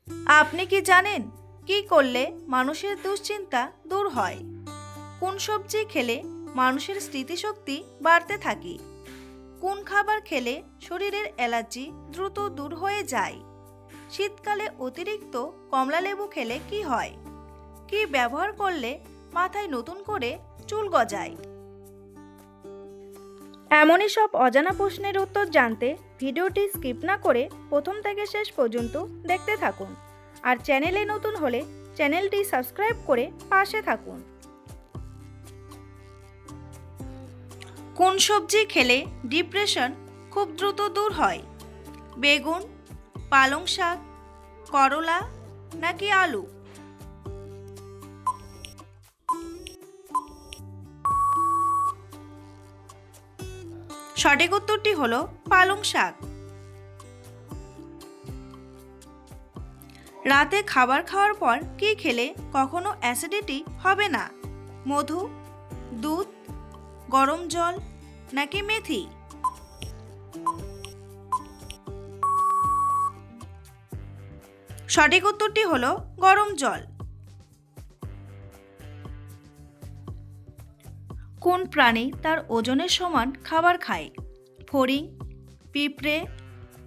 আপনি কি জানেন কি করলে মানুষের দুশ্চিন্তা দূর হয়? কোন সবজি খেলে মানুষের স্মৃতিশক্তি বাড়তে থাকে? কোন খাবার খেলে শরীরের অ্যালার্জি দ্রুত দূর হয়ে যায়? শীতকালে অতিরিক্ত কমলা লেবু খেলে কি হয়? কি ব্যবহার করলে মাথায় নতুন করে চুল গজায়? এমনই সব অজানা প্রশ্নের উত্তর জানতে ভিডিওটি স্কিপ না করে প্রথম থেকে শেষ পর্যন্ত দেখতে থাকুন। আর চ্যানেলে নতুন হলে চ্যানেলটি সাবস্ক্রাইব করে পাশে থাকুন। কোন সবজি খেলে ডিপ্রেশন খুব দ্রুত দূর হয়? বেগুন, পালং শাক, করলা নাকি আলু? সঠিক উত্তরটি হলো পালং শাক। রাতে খাবার খাওয়ার পর কি খেলে কখনো অ্যাসিডিটি হবে না? মধু, দুধ, গরম জল নাকি মেথি? সঠিক উত্তরটি হলো গরম জল। কোন প্রাণী তার ওজনের সমান খাবার খায়? ফড়িং, পিঁপড়ে,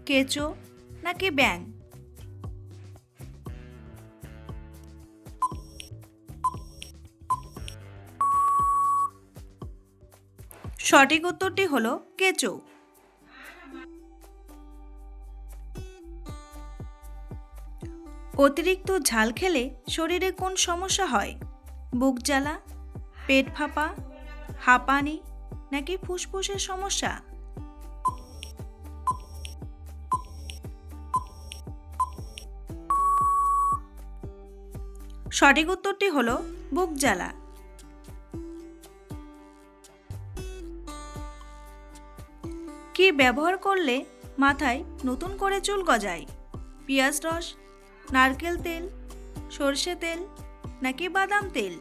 কেঁচো নাকি ব্যাঙ? সঠিক উত্তরটি হলো কেঁচো। অতিরিক্ত ঝাল খেলে শরীরে কোন সমস্যা হয়? বুক জ্বালা, পেট ফাঁপা, হাঁপানি নাকি ফুসফুসের সমস্যা? সঠিক উত্তরটি হলো বুক জ্বালা। কি ব্যবহার করলে মাথায় নতুন করে চুল গজায়? পেঁয়াজ রস, নারকেল তেল, সর্ষে তেল নাকি বাদাম তেল?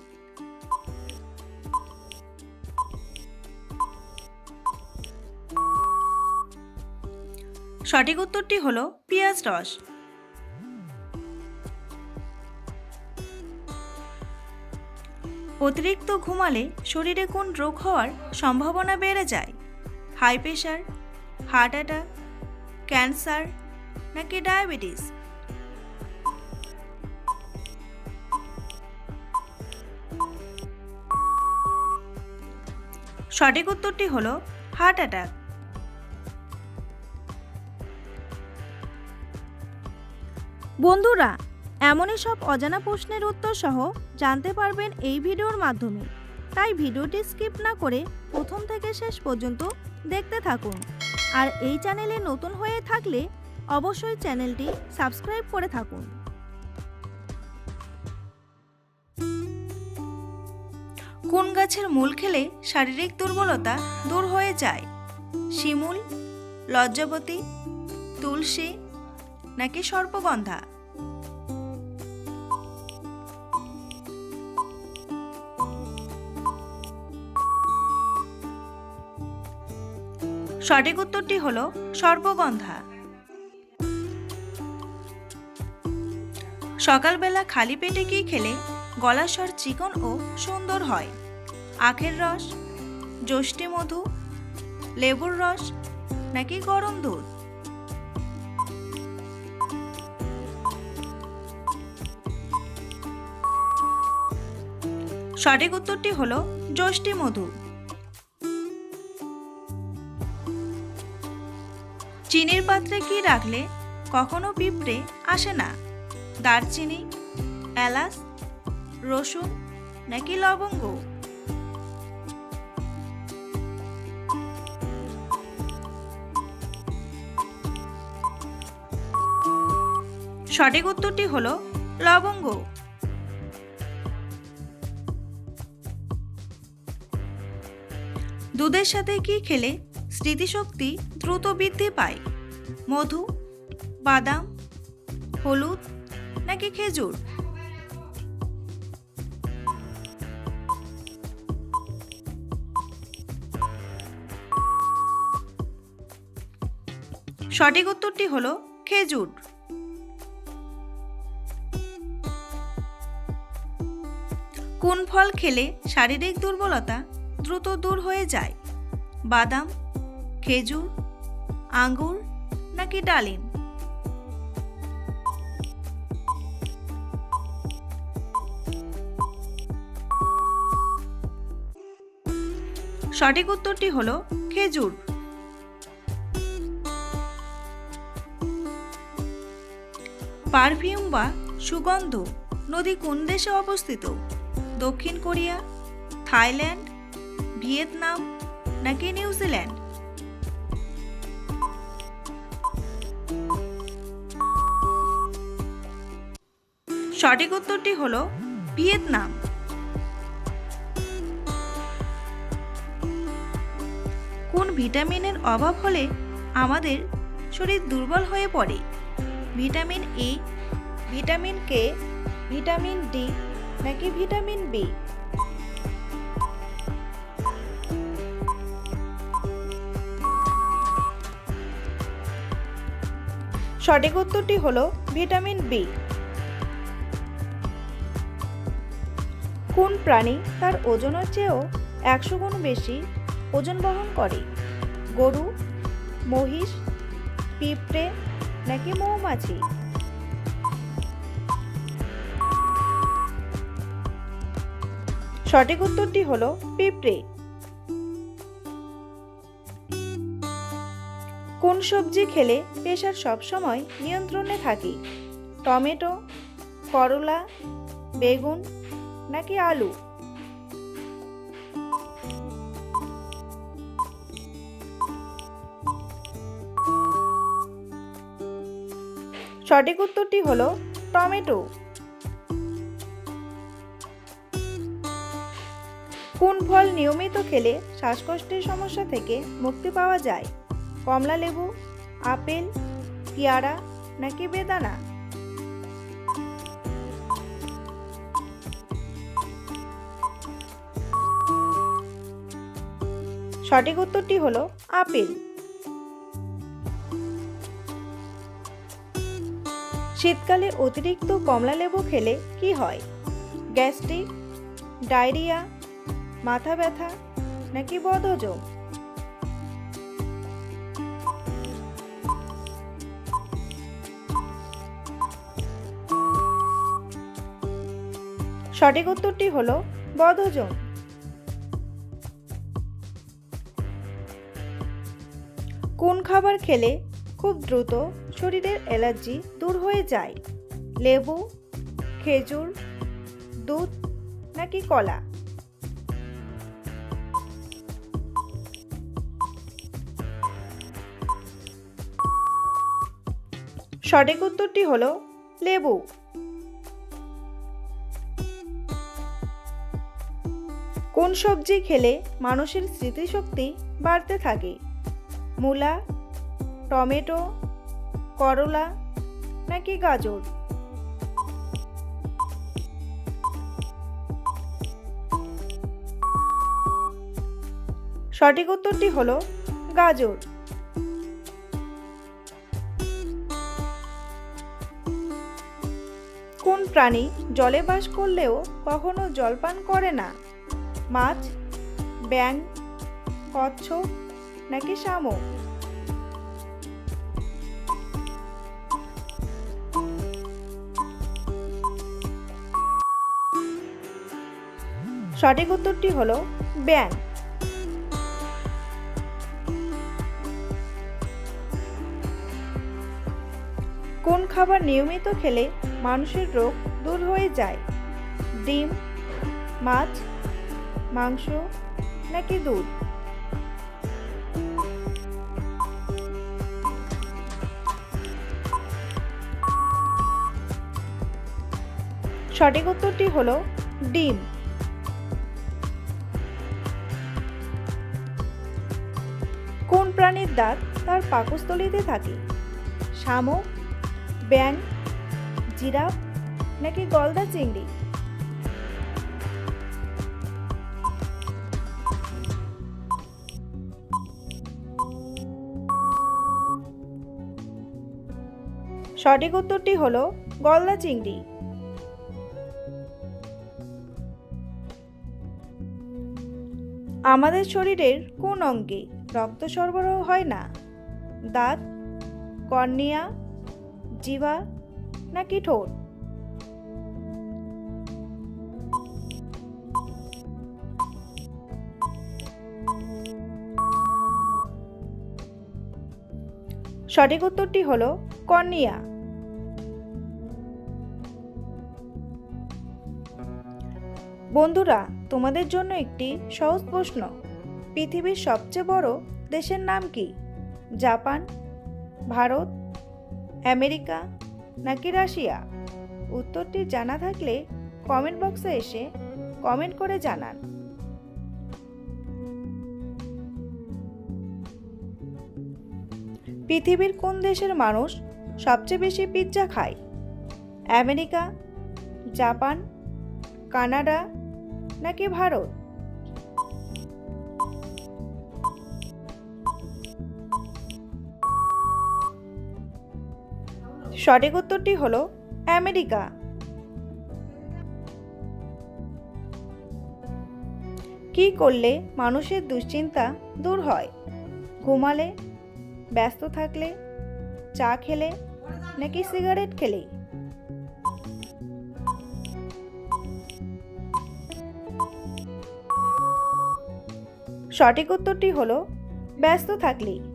সঠিক উত্তরটি হলো পেঁয়াজ রস। অতিরিক্ত ঘুমালে শরীরে কোন রোগ হওয়ার সম্ভাবনা বেড়ে যায়? High pressure, heart attack, cancer নাকি ডায়াবেটিস? সঠিক উত্তরটি হলো হার্ট অ্যাটাক। বন্ধুরা, এমনই সব অজানা প্রশ্নের উত্তর সহ জানতে পারবেন এই ভিডিওর মাধ্যমে। তাই ভিডিওটি স্কিপ না করে প্রথম থেকে শেষ পর্যন্ত দেখতে থাকুন। আর এই চ্যানেলে নতুন হয়ে থাকলে অবশ্যই চ্যানেলটি সাবস্ক্রাইব করে থাকুন। কোন গাছের মূল খেলে শারীরিক দুর্বলতা দূর হয়ে যায়? শিমুল, লজ্জাবতী, তুলসী নাকি সর্পগন্ধা? সঠিক উত্তরটি হলো সর্পগন্ধা। সকালবেলা খালি পেটে কি খেলে গলার স্বর চিকন ও সুন্দর হয়? আখের রস, যষ্টি মধু, লেবুর রস নাকি গরম দুধ? সঠিক উত্তরটি হলো যষ্টি মধু। চিনির পাত্রে কি রাখলে কখনো পিঁপড়ে আসে না? দারচিনি, এলাচ, রসুন নাকি লবঙ্গ? সঠিক উত্তরটি হলো লবঙ্গ। দুধের সাথে কি খেলে স্মৃতিশক্তি দ্রুত বৃদ্ধি পায়? মধু, বাদাম, হলুদ নাকি খেজুর? সঠিক উত্তরটি হলো খেজুর। কোন ফল খেলে শারীরিক দুর্বলতা দ্রুত দূর হয়ে যায়? বাদাম, খেজুর, আঙ্গুর নাকি ডালিম? সঠিক উত্তরটি হলো খেজুর। পারফিউম বা সুগন্ধ নদী কোন দেশে অবস্থিত? দক্ষিণ কোরিয়া, থাইল্যান্ড, ভিয়েতনাম নাকি নিউজিল্যান্ড? সঠিক উত্তরটি হলো ভিয়েতনাম। কোন ভিটামিনের অভাব হলে আমাদের শরীর দুর্বল হয়ে পড়ে? Vitamin E, vitamin K, vitamin D নাকি ভিটামিন বি? সঠিক উত্তরটি হলো ভিটামিন বি। কোন প্রাণী তার ওজনের চেয়েও 100 গুণ বেশি ওজন বহন করে? গরু, মহিষ, পিঁপড়ে নাকি মৌমাছি? সঠিক উত্তরটি হলো পিঁপড়ে। কোন সবজি খেলে প্রেশার সবসময় নিয়ন্ত্রণে থাকে? টমেটো, করলা, বেগুন নাকি আলু? সঠিক উত্তরটি হলো টমেটো। কোন ফল নিয়মিত খেলে শ্বাসকষ্টের সমস্যা থেকে মুক্তি পাওয়া যায়? কমলা লেবু, আপেল, পেয়ারা নাকি বেদানা? সঠিক উত্তরটি হলো আপেল। শীতকালে অতিরিক্ত কমলা লেবু খেলে কি হয়? গ্যাস্ট্রিক, ডায়রিয়া, মাথা ব্যথা নাকি বদহজম? সঠিক উত্তরটি হলো বদহজম। কোন খাবার খেলে খুব দ্রুত শরীরের অ্যালার্জি দূর হয়ে যায়? লেবু, খেজুর, দুধ নাকি কলা? সঠিক উত্তরটি হলো লেবু। কোন সবজি খেলে মানুষের স্মৃতিশক্তি বাড়তে থাকে? মূলা, টমেটো, করলা নাকি গাজর? সঠিক উত্তরটি হলো গাজর। কোন প্রাণী জলে বাস করলেও কখনো জল পান করে না? মাছ, ব্যাঙ, কচ্ছপ নাকি শামুক? সঠিক উত্তরটি হলো ব্যাঙ। কোন খাবার নিয়মিত খেলে মানুষের রোগ দূর হয়ে যায়? ডিম, মাছ, মাংস নাকি দুধ? সঠিক উত্তরটি হলো ডিম। কোন প্রাণীর দাঁত তার পাকস্থলীতে থাকে? শামুক, ব্যাঙ, জিরাফ নাকি গলদা চিংড়ি? সঠিক উত্তরটি হলো গলদা চিংড়ি। আমাদের শরীরের কোন অঙ্গে রক্ত সরবরাহ হয় না? দাঁত, কর্নিয়া, জিহ্বা নাকি ঠোঁট? সঠিক উত্তরটি হলো কর্নিয়া। বন্ধুরা, তোমাদের জন্য একটি সহজ প্রশ্ন। পৃথিবীর সবচেয়ে বড় দেশের নাম কি? জাপান, ভারত, আমেরিকা নাকি রাশিয়া? উত্তরটি জানা থাকলে কমেন্ট বক্সে এসে কমেন্ট করে জানান। পৃথিবীর কোন দেশের মানুষ সবচেয়ে বেশি পিৎজা খায়? আমেরিকা, জাপান, কানাডা নাকি ভারত? সঠিক উত্তরটি হলো আমেরিকা। কি করলে মানুষের দুশ্চিন্তা দূর হয়? ঘুমালে, ব্যস্ত থাকলে, চা খেলে নাকি সিগারেট খেলে? সঠিক উত্তরটি হলো ব্যস্ত থাকলেই।